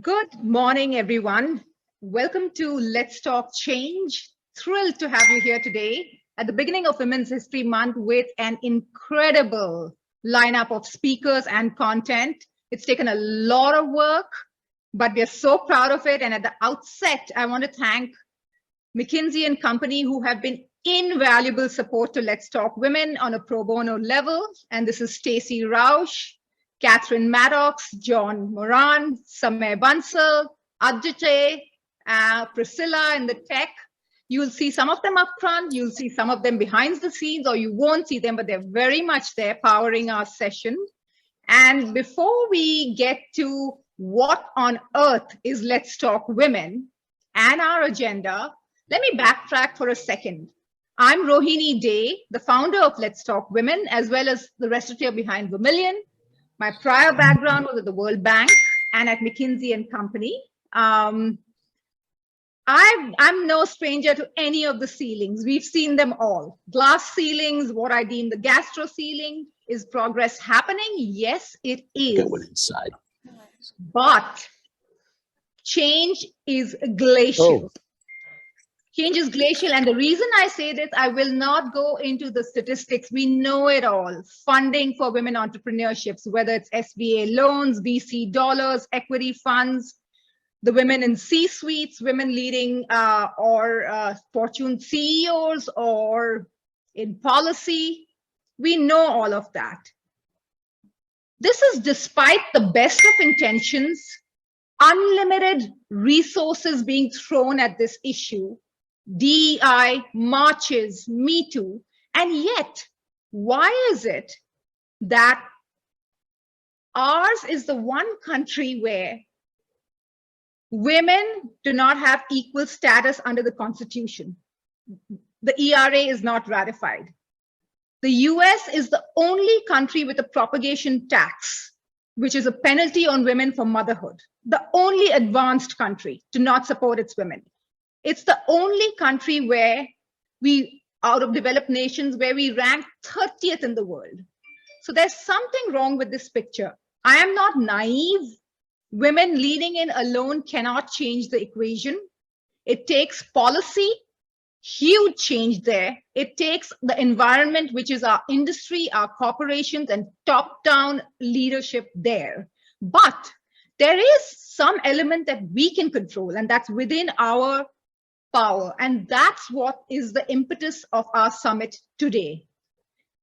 Good morning, everyone. Welcome to Let's Talk Change. Thrilled to have you here today at the beginning of Women's History Month with an incredible lineup of speakers and content. It's taken a lot of work, but we're so proud of it. And at the outset, I want to thank McKinsey and Company, who have been invaluable support to Let's Talk Women on a pro bono level. And this is Stacey Rausch, Catherine Maddox, John Moran, Samay Bansal, Adjite, Priscilla in the tech. You'll see some of them up front, you'll see some of them behind the scenes, or you won't see them, but they're very much there powering our session. And before we get to what on earth is Let's Talk Women and our agenda, let me backtrack for a second. I'm Rohini Day, the founder of Let's Talk Women, as well as the restaurateur behind Vermilion. My prior background was at the World Bank and at McKinsey and Company. I'm no stranger to any of the ceilings. We've seen them all. Glass ceilings, what I deem the gastro ceiling. Is progress happening? Yes, it is. Going inside. But change is glacial. Change is glacial. And the reason I say this, I will not go into the statistics. We know it all. Funding for women entrepreneurships, whether it's SBA loans, VC dollars, equity funds, the women in C-suites, women leading Fortune CEOs or in policy. We know all of that. This is despite the best of intentions, unlimited resources being thrown at this issue. DEI, marches, Me Too. And yet, why is it that ours is the one country where women do not have equal status under the Constitution? The ERA is not ratified. The US is the only country with a propagation tax, which is a penalty on women for motherhood. The only advanced country to not support its women. It's the only country where out of developed nations, where we rank 30th in the world. So there's something wrong with this picture. I am not naive. Women leading in alone cannot change the equation. It takes policy, huge change there. It takes the environment, which is our industry, our corporations, and top-down leadership there. But there is some element that we can control, and that's within our power. And that's what is the impetus of our summit today.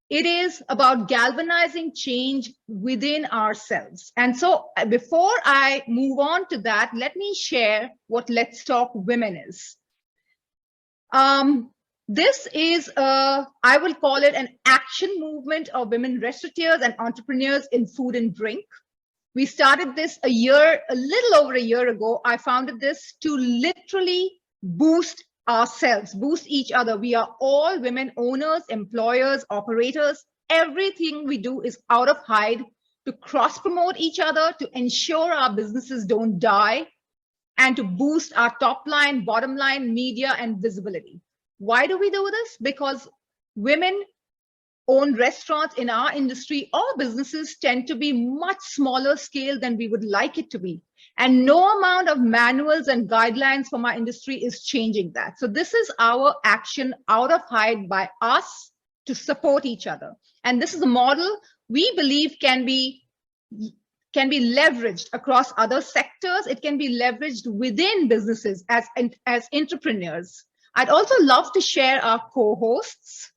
It is about galvanizing change within ourselves. And so before I move on to that, let me share what Let's Talk Women is. This is, I will call it an action movement of women restaurateurs and entrepreneurs in food and drink. We started this a little over a year ago. I founded this to literally boost ourselves, boost each other. We are all women owners, employers, operators. Everything we do is out of hide to cross promote each other, to ensure our businesses don't die, and to boost our top line, bottom line, media, and visibility. Why do we do this? Because women owned restaurants in our industry or businesses tend to be much smaller scale than we would like it to be. And no amount of manuals and guidelines from our industry is changing that. So this is our action out of hide by us to support each other. And this is a model we believe can be leveraged across other sectors. It can be leveraged within businesses as entrepreneurs. I'd also love to share our co-hosts,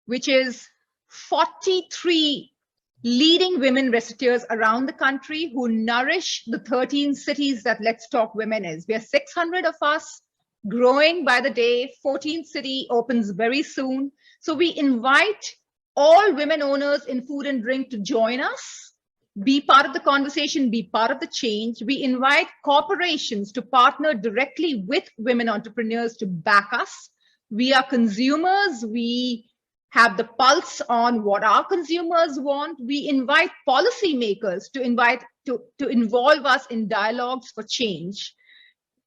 which is 43 leading women restaurateurs around the country who nourish the 13 cities that Let's Talk Women is. We are 600 of us, growing by the day. 14th city opens very soon. So we invite all women owners in food and drink to join us, be part of the conversation, be part of the change. We invite corporations to partner directly with women entrepreneurs to back us. We are consumers. We have the pulse on what our consumers want. We invite policymakers to involve us in dialogues for change.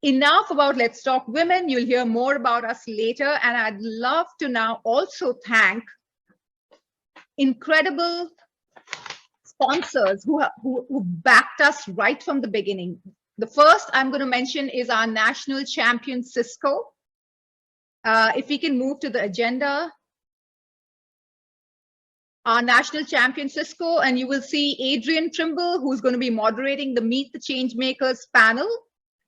Enough about Let's Talk Women. You'll hear more about us later. And I'd love to now also thank incredible sponsors who backed us right from the beginning. The first I'm going to mention is our national champion, Cisco. If we can move to the agenda. Our national champion, Cisco, and you will see Adrian Trimble, who's going to be moderating the Meet the Changemakers panel.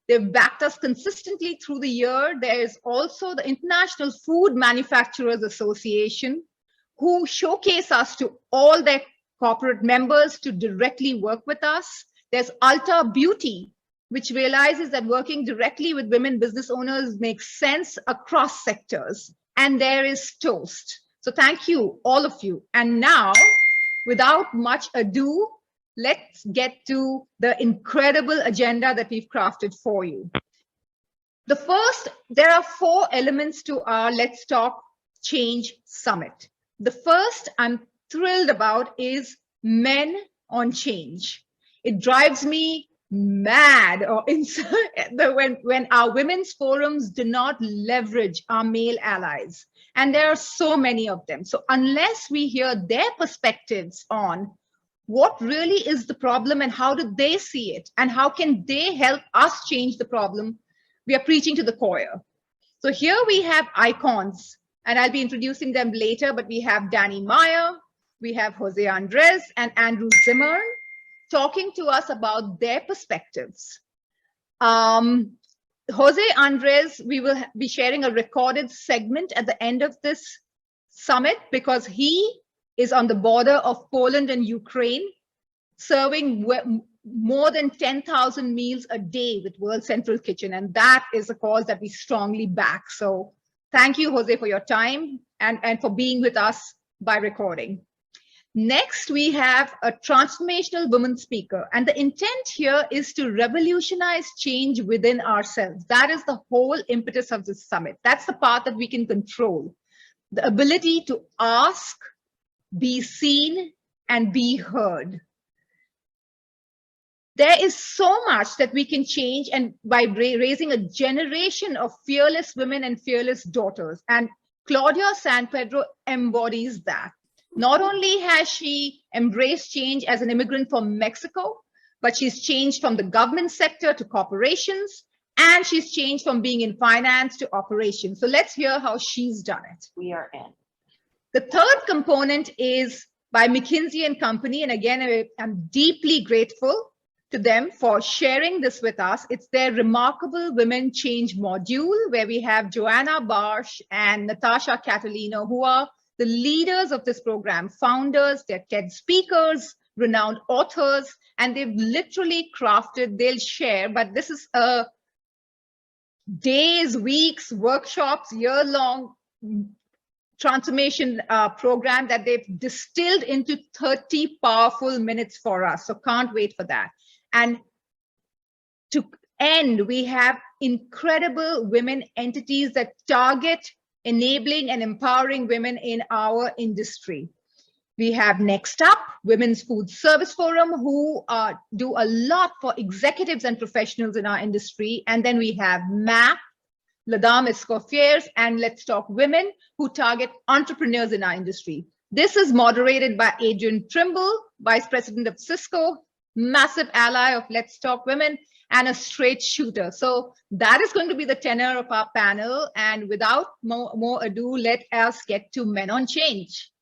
They've backed us consistently through the year. There's also the International Food Manufacturers Association, who showcase us to all their corporate members to directly work with us. There's Ulta Beauty, which realizes that working directly with women business owners makes sense across sectors. And there is Toast. So thank you, all of you. And now, without much ado, let's get to the incredible agenda that we've crafted for you. The first, there are 4 elements to our Let's Talk Change Summit. The first I'm thrilled about is Men on Change. It drives me mad when our women's forums do not leverage our male allies. And there are so many of them. So unless we hear their perspectives on what really is the problem and how do they see it and how can they help us change the problem, we are preaching to the choir. So here we have icons, and I'll be introducing them later, but we have Danny Meyer, we have Jose Andres and Andrew Zimmer talking to us about their perspectives. Jose Andres, we will be sharing a recorded segment at the end of this summit because he is on the border of Poland and Ukraine, serving more than 10,000 meals a day with World Central Kitchen. And that is a cause that we strongly back. So thank you, Jose, for your time and for being with us by recording. Next, we have a transformational woman speaker. And the intent here is to revolutionize change within ourselves. That is the whole impetus of this summit. That's the part that we can control. The ability to ask, be seen, and be heard. There is so much that we can change and by raising a generation of fearless women and fearless daughters. And Claudia San Pedro embodies that. Not only has she embraced change as an immigrant from Mexico, but she's changed from the government sector to corporations, and she's changed from being in finance to operations. So let's hear how she's done it. We are in. The third component is by McKinsey & Company. And again, I'm deeply grateful to them for sharing this with us. It's their Remarkable Women Change module, where we have Joanna Barsh and Natasha Catalino, who are the leaders of this program, founders, they're TED speakers, renowned authors, and they've literally crafted, they'll share, but this is a days, weeks, workshops, year-long transformation program that they've distilled into 30 powerful minutes for us. So can't wait for that. And to end, we have incredible women entities that target enabling and empowering women in our industry. We have next up, Women's Food Service Forum, who do a lot for executives and professionals in our industry. And then we have MAP, La Dame Escoffiers, and Let's Talk Women, who target entrepreneurs in our industry. This is moderated by Adrian Trimble, Vice President of Cisco, massive ally of Let's Talk Women, and a straight shooter. So that is going to be the tenor of our panel. And without more ado, let us get to Men on Change.